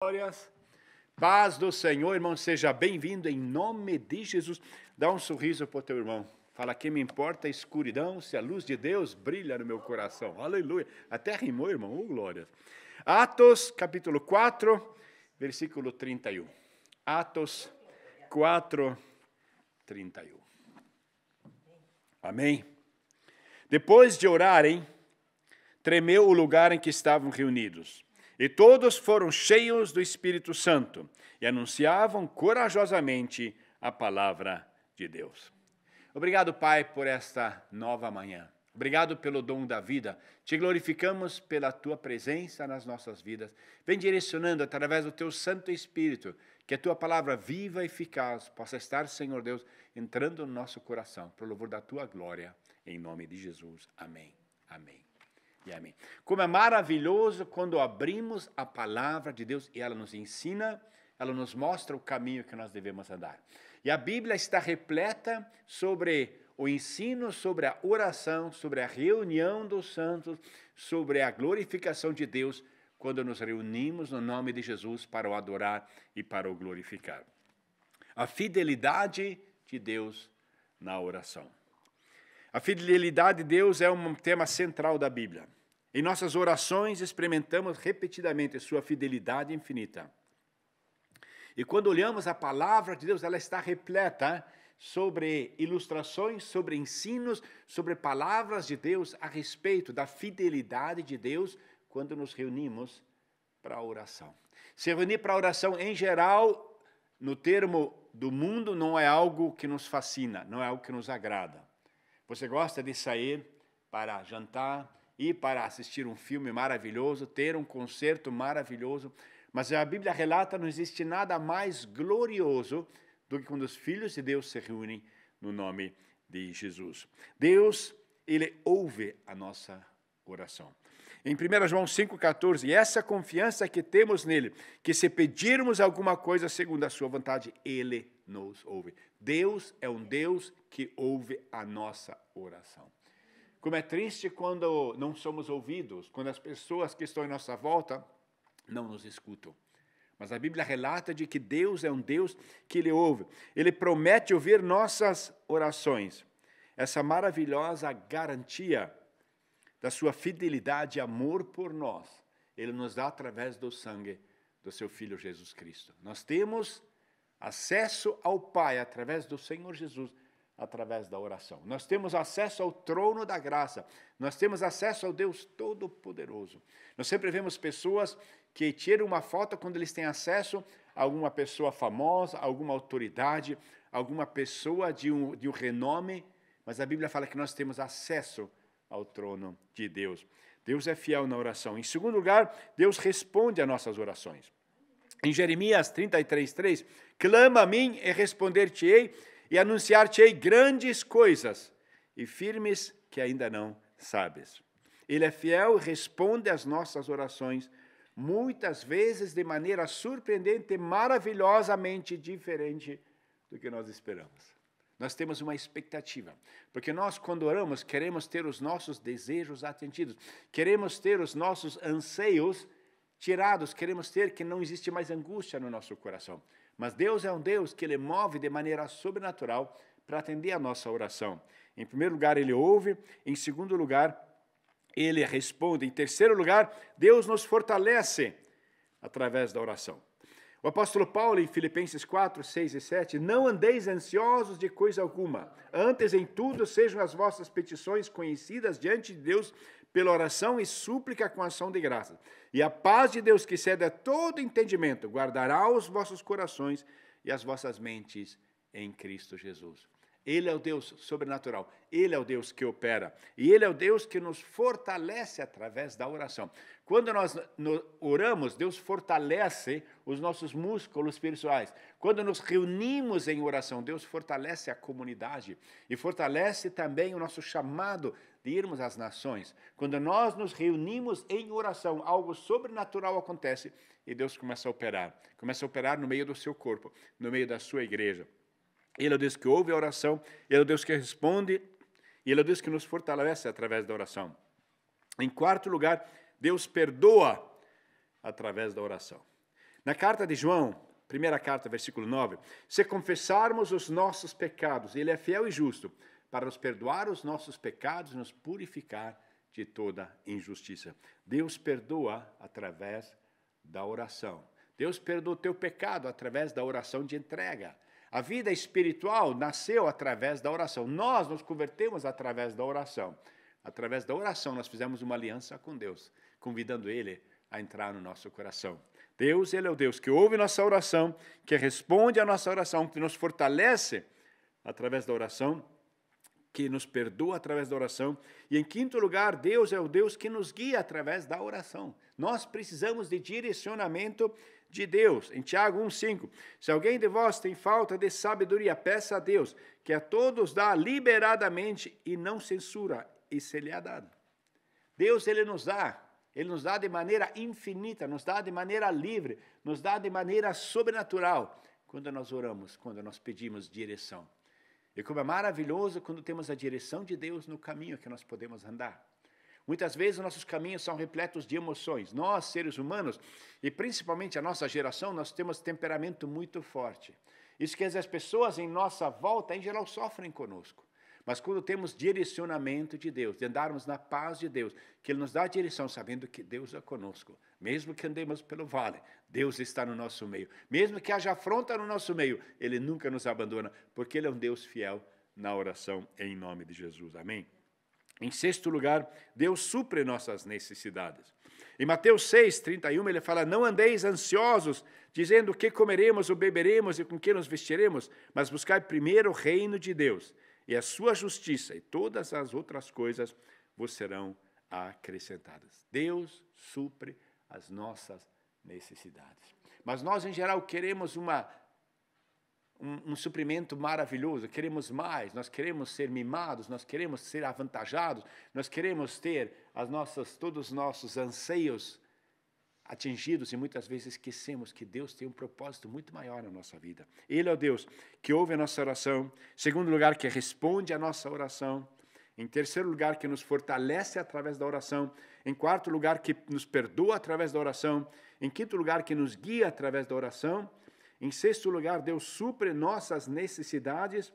Glórias, paz do Senhor, irmão, seja bem-vindo em nome de Jesus. Dá um sorriso para o teu irmão. Fala, que me importa a escuridão se a luz de Deus brilha no meu coração. Aleluia. Até rimou, irmão. Glórias. Atos, capítulo 4, versículo 31. Atos 4, 31. Amém. Depois de orarem, tremeu o lugar em que estavam reunidos. E todos foram cheios do Espírito Santo e anunciavam corajosamente a palavra de Deus. Obrigado, Pai, por esta nova manhã. Obrigado pelo dom da vida. Te glorificamos pela Tua presença nas nossas vidas. Vem direcionando através do Teu Santo Espírito, que a Tua palavra viva e eficaz possa estar, Senhor Deus, entrando no nosso coração, para o louvor da Tua glória, em nome de Jesus. Amém. Amém. E amém. Como é maravilhoso quando abrimos a palavra de Deus e ela nos ensina, ela nos mostra o caminho que nós devemos andar. E a Bíblia está repleta sobre o ensino, sobre a oração, sobre a reunião dos santos, sobre a glorificação de Deus, quando nos reunimos no nome de Jesus para o adorar e para o glorificar. A fidelidade de Deus na oração. A fidelidade de Deus é um tema central da Bíblia. Em nossas orações experimentamos repetidamente sua fidelidade infinita. E quando olhamos a palavra de Deus, ela está repleta sobre ilustrações, sobre ensinos, sobre palavras de Deus a respeito da fidelidade de Deus quando nos reunimos para a oração. Se reunir para a oração, em geral, no termo do mundo, não é algo que nos fascina, não é algo que nos agrada. Você gosta de sair para jantar, ir para assistir um filme maravilhoso, ter um concerto maravilhoso, mas a Bíblia relata que não existe nada mais glorioso do que quando os filhos de Deus se reúnem no nome de Jesus. Deus, Ele ouve a nossa oração. Em 1 João 5,14, essa confiança que temos nele, que se pedirmos alguma coisa segundo a sua vontade, Ele nos ouve. Deus é um Deus que ouve a nossa oração. Como é triste quando não somos ouvidos, quando as pessoas que estão em nossa volta não nos escutam. Mas a Bíblia relata de que Deus é um Deus que Ele ouve. Ele promete ouvir nossas orações. Essa maravilhosa garantia da sua fidelidade e amor por nós, Ele nos dá através do sangue do seu Filho Jesus Cristo. Nós temos acesso ao Pai através do Senhor Jesus, através da oração. Nós temos acesso ao trono da graça. Nós temos acesso ao Deus Todo-Poderoso. Nós sempre vemos pessoas que tiram uma foto quando eles têm acesso a alguma pessoa famosa, a alguma autoridade, alguma pessoa de um renome, mas a Bíblia fala que nós temos acesso ao trono de Deus. Deus é fiel na oração. Em segundo lugar, Deus responde às nossas orações. Em Jeremias 33:3, clama a mim e responder-te-ei, e anunciar-te-ei grandes coisas, e firmes que ainda não sabes. Ele é fiel e responde às nossas orações, muitas vezes de maneira surpreendente, maravilhosamente diferente do que nós esperamos. Nós temos uma expectativa, porque nós, quando oramos, queremos ter os nossos desejos atendidos, queremos ter os nossos anseios tirados, queremos ter que não existe mais angústia no nosso coração. Mas Deus é um Deus que Ele move de maneira sobrenatural para atender a nossa oração. Em primeiro lugar, Ele ouve. Em segundo lugar, Ele responde. Em terceiro lugar, Deus nos fortalece através da oração. O apóstolo Paulo, em Filipenses 4, 6 e 7, não andeis ansiosos de coisa alguma, antes em tudo sejam as vossas petições conhecidas diante de Deus pela oração e súplica com ação de graças. E a paz de Deus, que excede a todo entendimento, guardará os vossos corações e as vossas mentes em Cristo Jesus. Ele é o Deus sobrenatural, Ele é o Deus que opera, e Ele é o Deus que nos fortalece através da oração. Quando nós oramos, Deus fortalece os nossos músculos espirituais. Quando nos reunimos em oração, Deus fortalece a comunidade e fortalece também o nosso chamado de irmos às nações. Quando nós nos reunimos em oração, algo sobrenatural acontece e Deus começa a operar no meio do seu corpo, no meio da sua igreja. Ele é o Deus que ouve a oração, Ele é o Deus que responde, e Ele é o Deus que nos fortalece através da oração. Em quarto lugar, Deus perdoa através da oração. Na carta de João, primeira carta, versículo 9, se confessarmos os nossos pecados, Ele é fiel e justo para nos perdoar os nossos pecados e nos purificar de toda injustiça. Deus perdoa através da oração. Deus perdoa o teu pecado através da oração de entrega. A vida espiritual nasceu através da oração. Nós nos convertemos através da oração. Através da oração nós fizemos uma aliança com Deus, convidando Ele a entrar no nosso coração. Deus, Ele é o Deus que ouve nossa oração, que responde à nossa oração, que nos fortalece através da oração, que nos perdoa através da oração. E em quinto lugar, Deus é o Deus que nos guia através da oração. Nós precisamos de direcionamento de Deus. Em Tiago 1,5, se alguém de vós tem falta de sabedoria, peça a Deus, que a todos dá liberadamente e não censura, e se lhe é dado. Deus, Ele nos dá de maneira infinita, nos dá de maneira livre, nos dá de maneira sobrenatural, quando nós oramos, quando nós pedimos direção. E como é maravilhoso quando temos a direção de Deus no caminho que nós podemos andar. Muitas vezes os nossos caminhos são repletos de emoções. Nós, seres humanos, e principalmente a nossa geração, nós temos temperamento muito forte. Isso quer dizer, as pessoas em nossa volta, em geral, sofrem conosco. Mas quando temos direcionamento de Deus, de andarmos na paz de Deus, que Ele nos dá a direção, sabendo que Deus é conosco. Mesmo que andemos pelo vale, Deus está no nosso meio. Mesmo que haja afronta no nosso meio, Ele nunca nos abandona, porque Ele é um Deus fiel na oração, em nome de Jesus. Amém? Em sexto lugar, Deus supre nossas necessidades. Em Mateus 6, 31, Ele fala, não andeis ansiosos, dizendo o que comeremos ou beberemos e com que nos vestiremos, mas buscai primeiro o reino de Deus e a sua justiça, e todas as outras coisas vos serão acrescentadas. Deus supre as nossas necessidades. Mas nós, em geral, queremos um suprimento maravilhoso, queremos mais, nós queremos ser mimados, nós queremos ser avantajados, nós queremos ter todos os nossos anseios atingidos, e muitas vezes esquecemos que Deus tem um propósito muito maior na nossa vida. Ele é o Deus que ouve a nossa oração. Em segundo lugar, que responde à nossa oração. Em terceiro lugar, que nos fortalece através da oração. Em quarto lugar, que nos perdoa através da oração. Em quinto lugar, que nos guia através da oração. Em sexto lugar, Deus supre nossas necessidades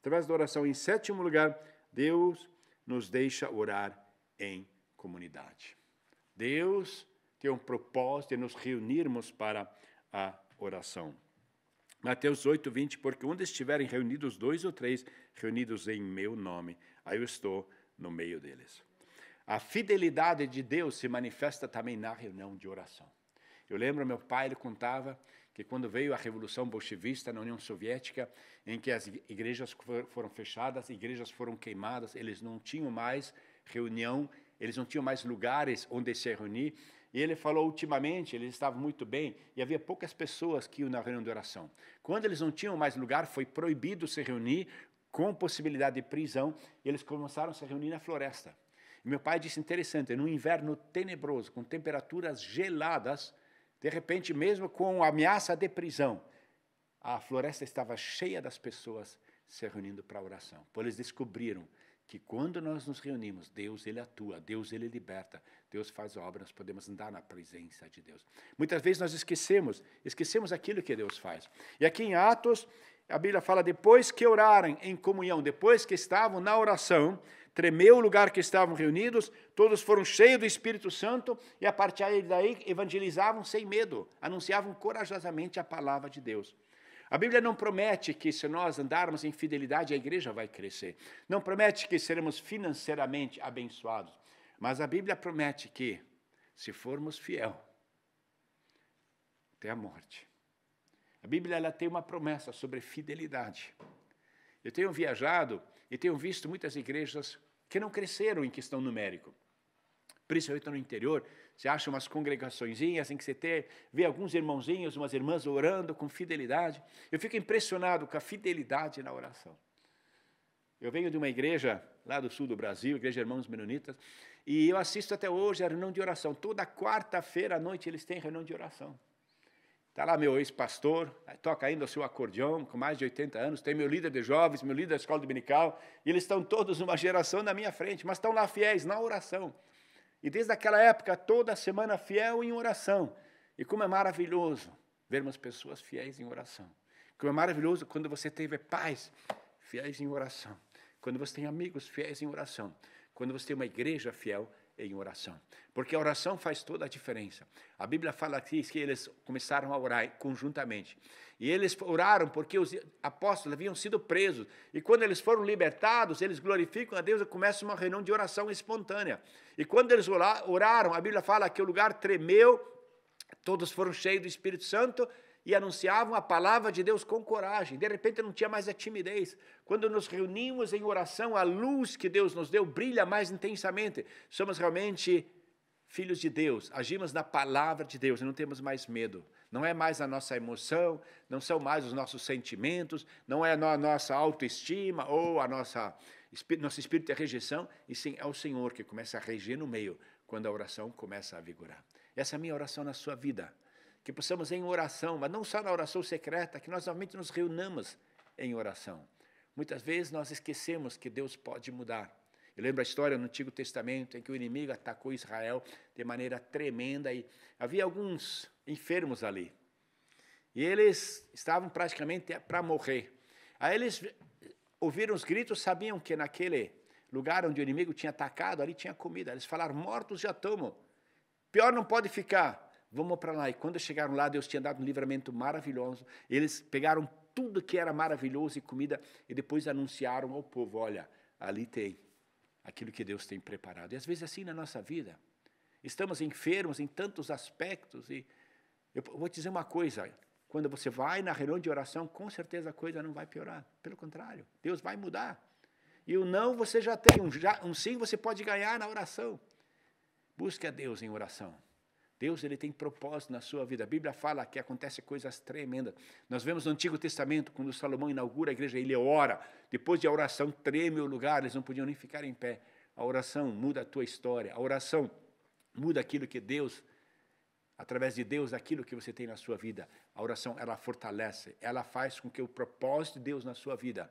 através da oração. Em sétimo lugar, Deus nos deixa orar em comunidade. Deus tem um propósito de nos reunirmos para a oração. Mateus 8, 20, porque onde estiverem reunidos 2 ou 3, reunidos em meu nome, aí eu estou no meio deles. A fidelidade de Deus se manifesta também na reunião de oração. Eu lembro, meu pai, ele contava que quando veio a Revolução Bolchevista na União Soviética, em que as igrejas foram fechadas, igrejas foram queimadas, eles não tinham mais reunião, eles não tinham mais lugares onde se reunir. E ele falou, ultimamente, eles estavam muito bem e havia poucas pessoas que iam na reunião de oração. Quando eles não tinham mais lugar, foi proibido se reunir, com possibilidade de prisão, e eles começaram a se reunir na floresta. E meu pai disse, interessante, num inverno tenebroso, com temperaturas geladas, de repente, mesmo com ameaça de prisão, a floresta estava cheia das pessoas se reunindo para a oração. Pois eles descobriram que quando nós nos reunimos, Deus, Ele atua, Deus, Ele liberta, Deus faz obra, nós podemos andar na presença de Deus. Muitas vezes nós esquecemos aquilo que Deus faz. E aqui em Atos, a Bíblia fala, depois que oraram em comunhão, depois que estavam na oração, tremeu o lugar que estavam reunidos, todos foram cheios do Espírito Santo, e a partir daí evangelizavam sem medo, anunciavam corajosamente a palavra de Deus. A Bíblia não promete que se nós andarmos em fidelidade, a igreja vai crescer. Não promete que seremos financeiramente abençoados. Mas a Bíblia promete que, se formos fiel, até a morte. A Bíblia ela tem uma promessa sobre fidelidade. Eu tenho viajado e tenho visto muitas igrejas que não cresceram em questão numérica. Principalmente no interior, você acha umas congregaçõezinhas em que você vê alguns irmãozinhos, umas irmãs orando com fidelidade. Eu fico impressionado com a fidelidade na oração. Eu venho de uma igreja lá do sul do Brasil, Igreja Irmãos Menonitas, e eu assisto até hoje a reunião de oração. Toda quarta-feira à noite eles têm reunião de oração. Está lá meu ex-pastor, toca ainda o seu acordeão, com mais de 80 anos, tem meu líder de jovens, meu líder da escola dominical, e eles estão todos numa geração na minha frente, mas estão lá fiéis na oração. E desde aquela época, toda semana fiel em oração. E como é maravilhoso vermos pessoas fiéis em oração. Como é maravilhoso quando você teve pais fiéis em oração. Quando você tem amigos fiéis em oração. Quando você tem uma igreja fiel em oração. Porque a oração faz toda a diferença. A Bíblia fala aqui que eles começaram a orar conjuntamente. E eles oraram porque os apóstolos haviam sido presos. E quando eles foram libertados, eles glorificam a Deus e começam uma reunião de oração espontânea. E quando eles oraram, a Bíblia fala que o lugar tremeu, todos foram cheios do Espírito Santo e anunciavam a palavra de Deus com coragem. De repente não tinha mais a timidez. Quando nos reunimos em oração, a luz que Deus nos deu brilha mais intensamente. Somos realmente filhos de Deus, agimos na palavra de Deus e não temos mais medo. Não é mais a nossa emoção, não são mais os nossos sentimentos, não é a nossa autoestima ou nosso espírito de rejeição, e sim é o Senhor que começa a reger no meio quando a oração começa a vigorar. Essa é a minha oração na sua vida. Que possamos em oração, mas não só na oração secreta, que nós realmente nos reunamos em oração. Muitas vezes nós esquecemos que Deus pode mudar. Eu lembro a história no Antigo Testamento em que o inimigo atacou Israel de maneira tremenda e havia alguns enfermos ali. E eles estavam praticamente para morrer. Aí eles ouviram os gritos, sabiam que naquele lugar onde o inimigo tinha atacado, ali tinha comida. Eles falaram, mortos já estamos. Pior não pode ficar. Vamos para lá. E quando chegaram lá, Deus tinha dado um livramento maravilhoso. Eles pegaram tudo que era maravilhoso e comida e depois anunciaram ao povo, olha, ali tem aquilo que Deus tem preparado. E às vezes assim na nossa vida, estamos enfermos em tantos aspectos e eu vou te dizer uma coisa, quando você vai na reunião de oração, com certeza a coisa não vai piorar. Pelo contrário, Deus vai mudar. E o não você já tem, um sim você pode ganhar na oração. Busque a Deus em oração. Deus ele tem propósito na sua vida. A Bíblia fala que acontecem coisas tremendas. Nós vemos no Antigo Testamento, quando Salomão inaugura a igreja, ele ora. Depois de a oração, treme o lugar, eles não podiam nem ficar em pé. A oração muda a tua história. A oração muda aquilo que Deus, através de Deus, aquilo que você tem na sua vida. A oração, ela fortalece, ela faz com que o propósito de Deus na sua vida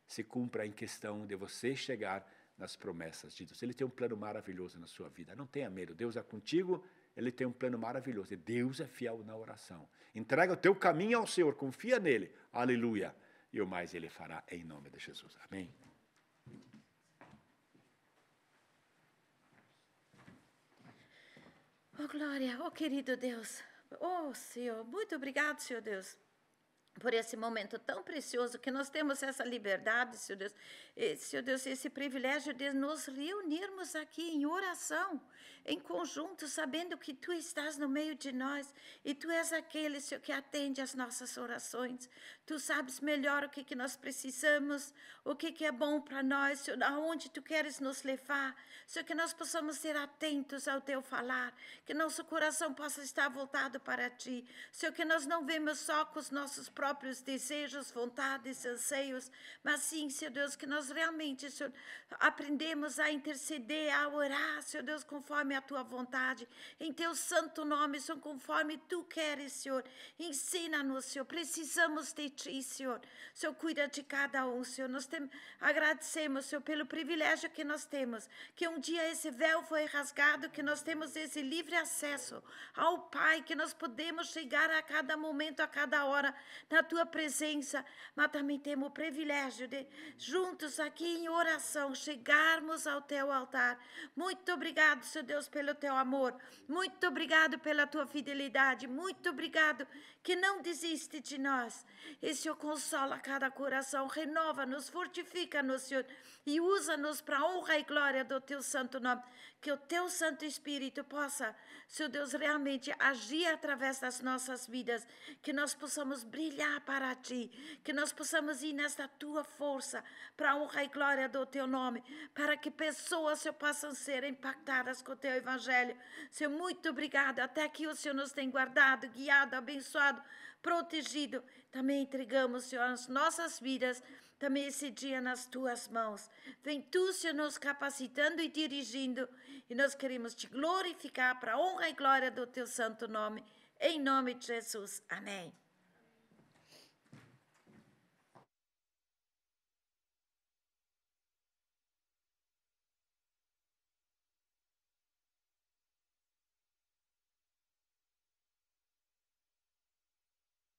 se cumpra em questão de você chegar nas promessas de Deus. Ele tem um plano maravilhoso na sua vida. Não tenha medo, Deus é contigo. Ele tem um plano maravilhoso. E Deus é fiel na oração. Entrega o teu caminho ao Senhor. Confia nele. Aleluia. E o mais ele fará em nome de Jesus. Amém. Oh, glória. Oh, querido Deus. Oh, Senhor. Muito obrigado, Senhor Deus, por esse momento tão precioso que nós temos essa liberdade, Senhor Deus. Senhor Deus, esse privilégio de nos reunirmos aqui em oração, em conjunto, sabendo que Tu estás no meio de nós e Tu és aquele, Senhor, que atende às nossas orações. Tu sabes melhor o que nós precisamos, o que é bom para nós, Senhor, aonde Tu queres nos levar. Senhor, que nós possamos ser atentos ao Teu falar, que nosso coração possa estar voltado para Ti. Senhor, que nós não vemos só com os nossos próprios desejos, vontades, anseios, mas sim, Senhor Deus, que nós realmente, Senhor, aprendemos a interceder, a orar, Senhor Deus, conforme a Tua vontade, em Teu santo nome, Senhor, conforme Tu queres, Senhor. Ensina-nos, Senhor, precisamos de Ti, Senhor. Senhor, cuida de cada um, Senhor. Nós agradecemos, Senhor, pelo privilégio que nós temos, que um dia esse véu foi rasgado, que nós temos esse livre acesso ao Pai, que nós podemos chegar a cada momento, a cada hora, na Tua presença, mas também temos o privilégio de, juntos aqui em oração, chegarmos ao Teu altar. Muito obrigado, Senhor Deus, pelo Teu amor. Muito obrigado pela Tua fidelidade. Muito obrigado que não desiste de nós. E, Senhor, consola cada coração, renova-nos, fortifica-nos, Senhor, e usa-nos para a honra e glória do Teu santo nome. Que o Teu Santo Espírito possa, Senhor Deus, realmente agir através das nossas vidas, que nós possamos brilhar para Ti, que nós possamos ir nesta Tua força, para a honra e glória do Teu nome, para que pessoas, Senhor, possam ser impactadas com o Teu Evangelho. Senhor, muito obrigado, até aqui o Senhor nos tem guardado, guiado, abençoado, protegido. Também entregamos, Senhor, as nossas vidas, também esse dia nas Tuas mãos. Vem Tu, Senhor, nos capacitando e dirigindo, e nós queremos Te glorificar para a honra e glória do Teu santo nome, em nome de Jesus. Amém.